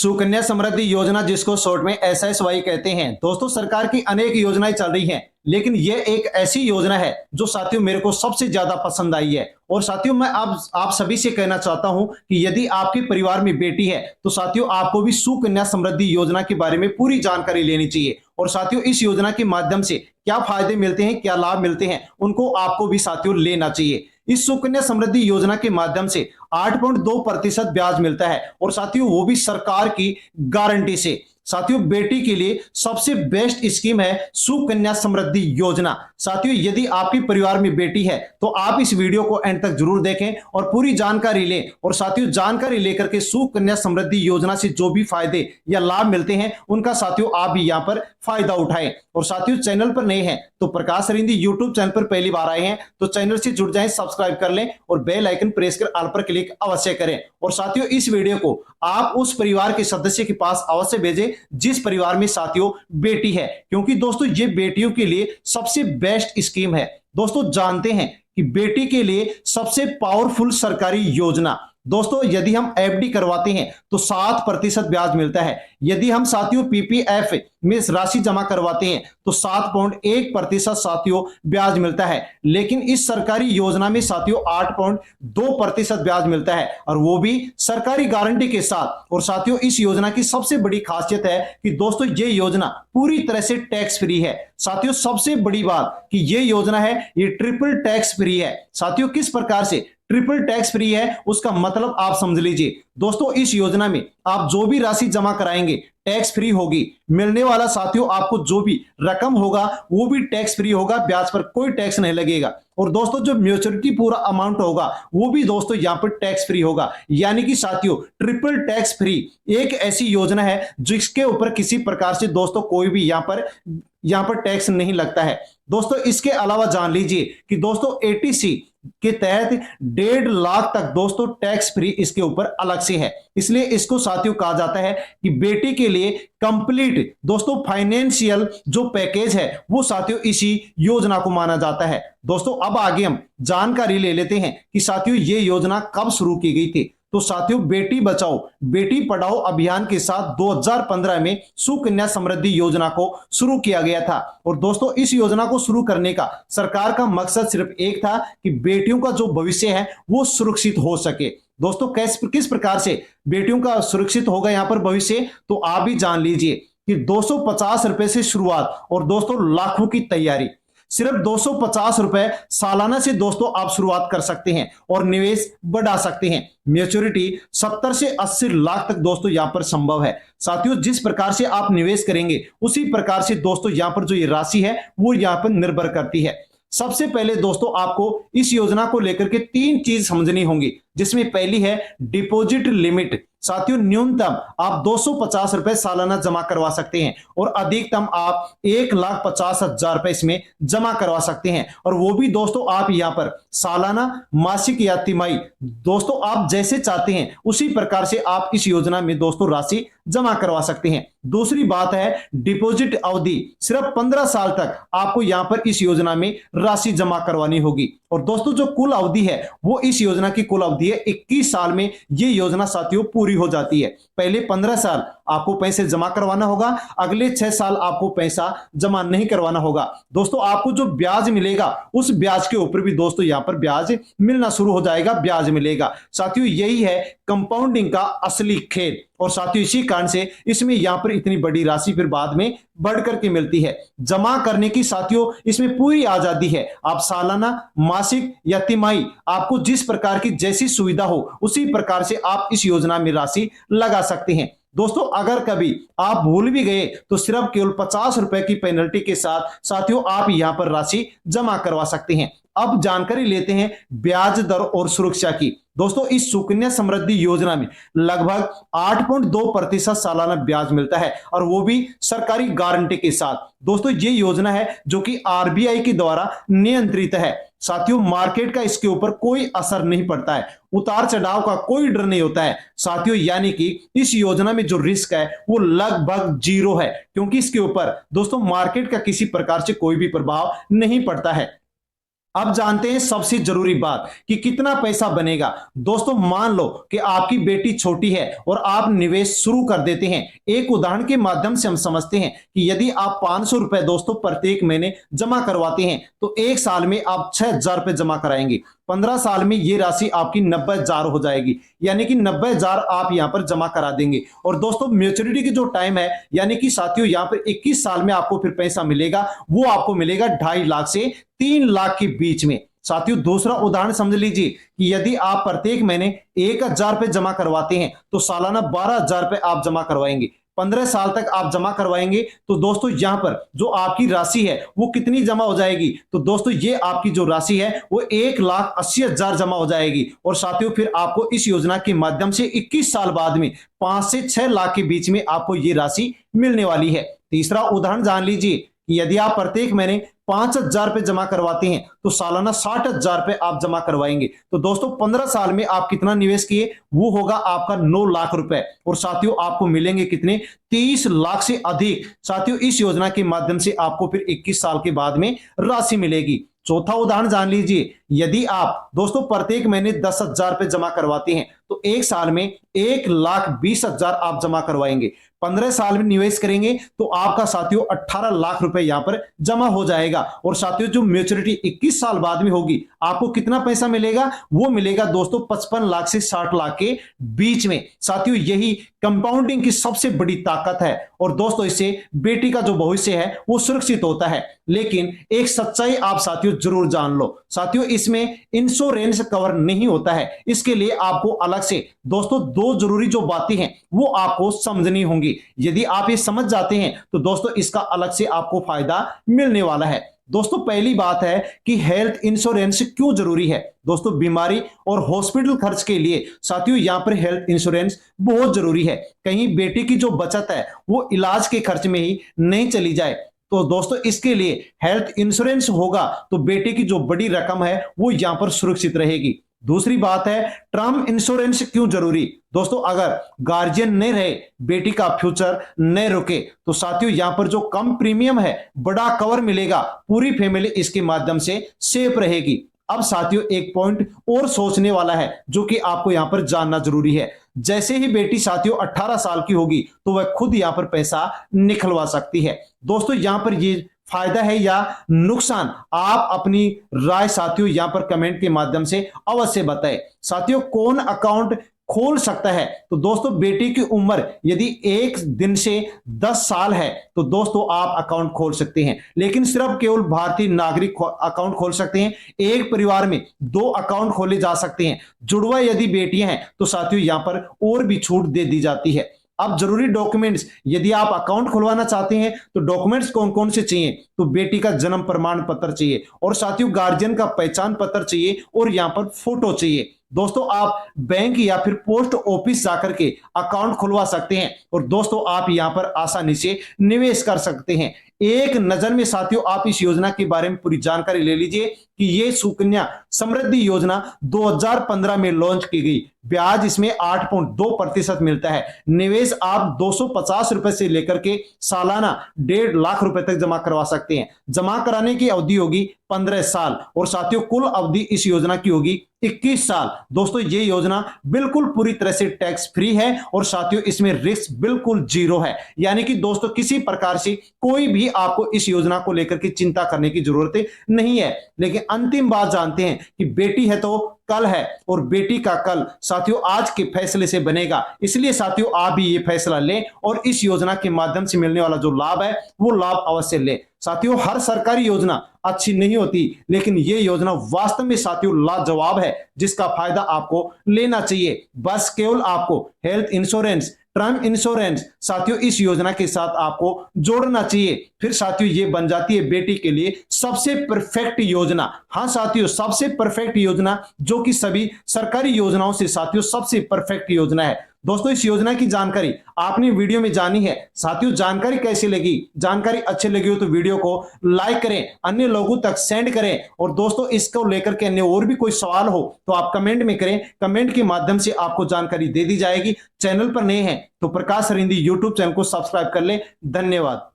सुकन्या समृद्धि योजना जिसको शॉर्ट में एसएसवाई कहते हैं। दोस्तों सरकार की अनेक योजनाएं चल रही हैं, लेकिन ये एक ऐसी योजना है जो साथियों मेरे को सबसे ज्यादा पसंद आई है। और साथियों मैं आप सभी से कहना चाहता हूं कि यदि आपके परिवार में बेटी है तो साथियों आपको भी सुकन्या समृद्धि योजना के बारे में पूरी जानकारी लेनी चाहिए। और साथियों इस योजना के माध्यम से क्या फायदे मिलते हैं, क्या लाभ मिलते हैं, उनको आपको भी साथियों लेना चाहिए। इस सुकन्या समृद्धि योजना के माध्यम से 8.2% ब्याज मिलता है और साथियों वो भी सरकार की गारंटी से। साथियों बेटी के लिए सबसे बेस्ट स्कीम है सुकन्या समृद्धि योजना। साथियों यदि आपके परिवार में बेटी है तो आप इस वीडियो को एंड तक जरूर देखें और पूरी जानकारी लें। और साथियों जानकारी लेकर के सुकन्या समृद्धि योजना से जो भी फायदे या लाभ मिलते हैं उनका साथियों आप भी यहां पर फायदा उठाएं। और साथियों चैनल पर नए हैं तो प्रकाश अरिंदी यूट्यूब चैनल पर पहली बार आए हैं तो चैनल से जुड़ जाएं, सब्सक्राइब कर लें और बेल आइकन प्रेस कर ऑल पर क्लिक अवश्य करें। और साथियों इस वीडियो को आप उस परिवार के सदस्य के पास अवश्य भेजें जिस परिवार में साथियों बेटी है, क्योंकि दोस्तों ये बेटियों के लिए सबसे बेस्ट स्कीम है। दोस्तों जानते हैं कि बेटी के लिए सबसे पावरफुल सरकारी योजना। दोस्तों यदि हम एफडी करवाते हैं तो 7% ब्याज मिलता है। यदि हम साथियों पीपीएफ में राशि जमा करवाते हैं तो 7.1% साथियों ब्याज मिलता है। लेकिन इस सरकारी योजना में साथियों 8.2% ब्याज मिलता है और वो भी सरकारी गारंटी के साथ। और साथियों इस योजना की सबसे बड़ी खासियत है कि दोस्तों ये योजना पूरी तरह से टैक्स फ्री है। साथियों सबसे बड़ी बात कि ये योजना है ये ट्रिपल टैक्स फ्री है। साथियों किस प्रकार से ट्रिपल टैक्स फ्री है उसका मतलब आप समझ लीजिए। दोस्तों इस योजना में आप जो भी राशि जमा कराएंगे टैक्स फ्री होगी। मिलने वाला साथियों आपको जो भी रकम होगा वो भी टैक्स फ्री होगा, ब्याज पर कोई टैक्स नहीं लगेगा। और दोस्तों जो मैच्योरिटी पूरा अमाउंट होगा वो भी दोस्तों यहां पर टैक्स फ्री होगा। यानी कि साथियों ट्रिपल टैक्स फ्री एक ऐसी योजना है जिसके ऊपर किसी प्रकार से दोस्तों कोई भी यहां पर टैक्स नहीं लगता है। दोस्तों इसके अलावा जान लीजिए कि दोस्तों एटीसी के तहत 1.5 लाख तक दोस्तों टैक्स फ्री इसके ऊपर अलग से है। इसलिए इसको साथियों कहा जाता है कि बेटी के लिए कंप्लीट दोस्तों फाइनेंशियल जो पैकेज है वो साथियों इसी योजना को माना जाता है। दोस्तों अब आगे हम जानकारी ले लेते हैं कि साथियों ये योजना कब शुरू की गई थी। तो साथियों बेटी बचाओ बेटी पढ़ाओ अभियान के साथ 2015 में सुकन्या समृद्धि योजना को शुरू किया गया था। और दोस्तों इस योजना को शुरू करने का सरकार का मकसद सिर्फ एक था कि बेटियों का जो भविष्य है वो सुरक्षित हो सके। दोस्तों किस प्रकार से बेटियों का सुरक्षित होगा यहां पर भविष्य, तो आप भी जान लीजिए कि 250 रुपए से शुरुआत और दोस्तों लाखों की तैयारी। सिर्फ 250 रुपए सालाना से दोस्तों आप शुरुआत कर सकते हैं और निवेश बढ़ा सकते हैं। मैच्योरिटी 70 से 80 लाख तक दोस्तों यहां पर संभव है। साथियों जिस प्रकार से आप निवेश करेंगे उसी प्रकार से दोस्तों यहां पर जो ये राशि है वो यहां पर निर्भर करती है। सबसे पहले दोस्तों आपको इस योजना को लेकर के 3 चीज समझनी होंगी, जिसमें पहली है डिपॉजिट लिमिट। साथियों न्यूनतम आप 250 रुपए सालाना जमा करवा सकते हैं और अधिकतम आप 1,50,000 रुपए इसमें जमा करवा सकते हैं। और वो भी दोस्तों आप यहां पर सालाना, मासिक या तिमाही दोस्तों आप जैसे चाहते हैं उसी प्रकार से आप इस योजना में दोस्तों राशि जमा करवा सकते हैं। दूसरी बात है डिपॉजिट अवधि, सिर्फ 15 साल तक आपको यहां पर इस योजना में राशि जमा करवानी होगी। और दोस्तों जो कुल अवधि है वो इस योजना की कुल अवधि है 21 साल में ये योजना साथियों पूरी हो जाती है। पहले 15 साल आपको पैसे जमा करवाना होगा, अगले 6 साल आपको पैसा जमा नहीं करवाना होगा। दोस्तों आपको जो ब्याज मिलेगा उस ब्याज के ऊपर भी दोस्तों यहां पर ब्याज मिलना शुरू हो जाएगा, ब्याज मिलेगा। साथियों यही है कंपाउंडिंग का असली खेल। और साथियों इसी कारण से इसमें यहां पर इतनी बड़ी राशि फिर बाद में बढ़ करके मिलती है। जमा करने की साथियों इसमें पूरी आजादी है। आप सालाना, मासिक या तिमाही आपको जिस प्रकार की जैसी सुविधा हो उसी प्रकार से आप इस योजना में राशि लगा सकते हैं। दोस्तों अगर कभी आप भूल भी गए तो सिर्फ केवल 50 रुपए की पेनल्टी के साथ साथियों आप यहां पर राशि जमा करवा सकते हैं। अब जानकारी लेते हैं ब्याज दर और सुरक्षा की। दोस्तों इस सुकन्या समृद्धि योजना में लगभग 8.2% सालाना ब्याज मिलता है और वो भी सरकारी गारंटी के साथ। दोस्तों ये योजना है जो कि आरबीआई के द्वारा नियंत्रित है। साथियों मार्केट का इसके ऊपर कोई असर नहीं पड़ता है, उतार चढ़ाव का कोई डर नहीं होता है। साथियों यानी कि इस योजना में जो रिस्क है वो लगभग 0 है, क्योंकि इसके ऊपर दोस्तों मार्केट का किसी प्रकार से कोई भी प्रभाव नहीं पड़ता है। अब जानते हैं सबसे जरूरी बात कि कितना पैसा बनेगा। दोस्तों मान लो कि आपकी बेटी छोटी है और आप निवेश शुरू कर देते हैं। एक उदाहरण के माध्यम से हम समझते हैं कि यदि आप 500 रुपए दोस्तों प्रत्येक महीने जमा करवाते हैं तो एक साल में आप 6,000 रुपए जमा कराएंगे। 15 साल में ये राशि आपकी 90,000 हो जाएगी, यानी कि 90,000 आप यहां पर जमा करा देंगे। और दोस्तों मैच्योरिटी की जो टाइम है, यानी कि साथियों यहां पर 21 साल में आपको फिर पैसा मिलेगा, वो आपको मिलेगा 2.5 लाख से 3 लाख के बीच में। साथियों दूसरा उदाहरण समझ लीजिए कि यदि आप प्रत्येक महीने 1,000 रुपए जमा करवाते हैं तो सालाना 12,000 रुपए आप जमा करवाएंगे। 15 साल तक आप जमा करवाएंगे तो दोस्तों यहां पर जो आपकी राशि है वो कितनी जमा हो जाएगी, तो दोस्तों ये आपकी जो राशि है वो 1,80,000 जमा हो जाएगी। और साथियों फिर आपको इस योजना के माध्यम से 21 साल बाद में 5 से 6 लाख के बीच में आपको ये राशि मिलने वाली है। तीसरा उदाहरण जान लीजिए कि यदि आप प्रत्येक महीने 5,000 रुपए जमा करवाते हैं तो सालाना 60,000 रुपए आप जमा करवाएंगे। तो दोस्तों 15 साल में आप कितना निवेश किए, वो होगा आपका 9 लाख रुपए। और साथियों आपको मिलेंगे कितने, 30 लाख से अधिक। साथियों इस योजना के माध्यम से आपको फिर 21 साल के बाद में राशि मिलेगी। चौथा उदाहरण जान लीजिए, यदि आप दोस्तों प्रत्येक महीने 10,000 रुपए जमा करवाते हैं तो एक साल में 1,20,000 आप जमा करवाएंगे। 15 साल में निवेश करेंगे तो आपका साथियों 18 लाख रुपए यहां पर जमा हो जाएगा। और साथियों जो मैच्योरिटी 21 साल बाद में होगी, आपको कितना पैसा मिलेगा, वो मिलेगा दोस्तों 55 लाख से 60 लाख के बीच में। साथियों यही कंपाउंडिंग की सबसे बड़ी ताकत है। और दोस्तों इससे बेटी का जो भविष्य है वो सुरक्षित होता है। लेकिन एक सच्चाई आप साथियों जरूर जान लो, साथियों इसमें इंश्योरेंस कवर नहीं होता है। इसके लिए आपको अलग से दोस्तों 2 जरूरी जो बातें हैं वो आपको समझनी होंगी। यदि आप ये समझ जाते हैं तो दोस्तों इसका अलग से आपको फायदा मिलने वाला है। दोस्तों पहली बात है कि हेल्थ इंश्योरेंस क्यों जरूरी है। दोस्तों बीमारी और हॉस्पिटल खर्च के लिए साथियों यहां पर हेल्थ इंश्योरेंस बहुत जरूरी है। कहीं बेटी की जो बचत है वो इलाज के खर्च में ही नहीं चली जाए, तो दोस्तों इसके लिए हेल्थ इंश्योरेंस होगा तो बेटे की जो बड़ी रकम है वो यहां पर सुरक्षित रहेगी। दूसरी बात है टर्म इंश्योरेंस क्यों जरूरी। दोस्तों अगर गार्जियन नहीं रहे, बेटी का फ्यूचर नहीं रुके, तो साथियों यहां पर जो कम प्रीमियम है बड़ा कवर मिलेगा, पूरी फैमिली इसके माध्यम से सेफ रहेगी। अब साथियों एक पॉइंट और सोचने वाला है जो कि आपको यहां पर जानना जरूरी है। जैसे ही बेटी साथियों 18 साल की होगी तो वह खुद यहां पर पैसा निकलवा सकती है। दोस्तों यहां पर ये फायदा है या नुकसान, आप अपनी राय साथियों यहां पर कमेंट के माध्यम से अवश्य बताएं। साथियों कौन अकाउंट खोल सकता है, तो दोस्तों बेटी की उम्र यदि 1 दिन से 10 साल है तो दोस्तों आप अकाउंट खोल सकते हैं, लेकिन सिर्फ केवल भारतीय नागरिक अकाउंट खोल सकते हैं। एक परिवार में 2 अकाउंट खोले जा सकते हैं। जुड़वा यदि बेटियां हैं तो साथियों यहां पर और भी छूट दे दी जाती है। अब जरूरी डॉक्यूमेंट्स, यदि आप अकाउंट खुलवाना चाहते हैं तो डॉक्यूमेंट्स कौन कौन से चाहिए, तो बेटी का जन्म प्रमाण पत्र चाहिए और साथियों गार्जियन का पहचान पत्र चाहिए और यहां पर फोटो चाहिए। दोस्तों आप बैंक या फिर पोस्ट ऑफिस जाकर के अकाउंट खुलवा सकते हैं और दोस्तों आप यहां पर आसानी से निवेश कर सकते हैं। एक नजर में साथियों आप इस योजना के बारे में पूरी जानकारी ले लीजिए कि ये सुकन्या समृद्धि योजना 2015 में लॉन्च की गई। ब्याज इसमें 8.2% मिलता है। निवेश आप 250 रुपए से लेकर के सालाना 1.5 लाख रुपए तक जमा करवा सकते हैं। जमा कराने की अवधि होगी 15 साल और साथियों कुल अवधि इस योजना की होगी 21 साल। दोस्तों ये योजना बिल्कुल पूरी तरह से टैक्स फ्री है और साथियों इसमें रिस्क बिल्कुल जीरो है, यानी कि दोस्तों किसी प्रकार से कोई भी आपको इस योजना को लेकर के चिंता करने की जरूरत नहीं है। लेकिन अंतिम बात जानते हैं कि बेटी है तो कल है और बेटी का कल साथियों आज के फैसले से बनेगा। इसलिए साथियों आप भी ये फैसला लें और इस योजना के माध्यम से मिलने वाला जो लाभ है वो लाभ अवश्य लें। साथियों हर सरकारी योजना अच्छी नहीं होती, लेकिन ये योजना वास्तव में साथियों लाजवाब है जिसका फायदा आपको लेना चाहिए। बस केवल आपको हेल्थ इंश्योरेंस, टर्म इंश्योरेंस साथियों इस योजना के साथ आपको जोड़ना चाहिए। फिर साथियों ये बन जाती है बेटी के लिए सबसे परफेक्ट योजना। हाँ साथियों सबसे परफेक्ट योजना जो कि सभी सरकारी योजनाओं से साथियों सबसे परफेक्ट योजना है। दोस्तों इस योजना की जानकारी आपने वीडियो में जानी है। साथियों जानकारी कैसी लगी, जानकारी अच्छी लगी हो तो वीडियो को लाइक करें, अन्य लोगों तक सेंड करें और दोस्तों इसको लेकर के अन्य और भी कोई सवाल हो तो आप कमेंट में करें। कमेंट के माध्यम से आपको जानकारी दे दी जाएगी। चैनल पर नए हैं तो प्रकाश अरिंदी यूट्यूब चैनल को सब्सक्राइब कर लें। धन्यवाद।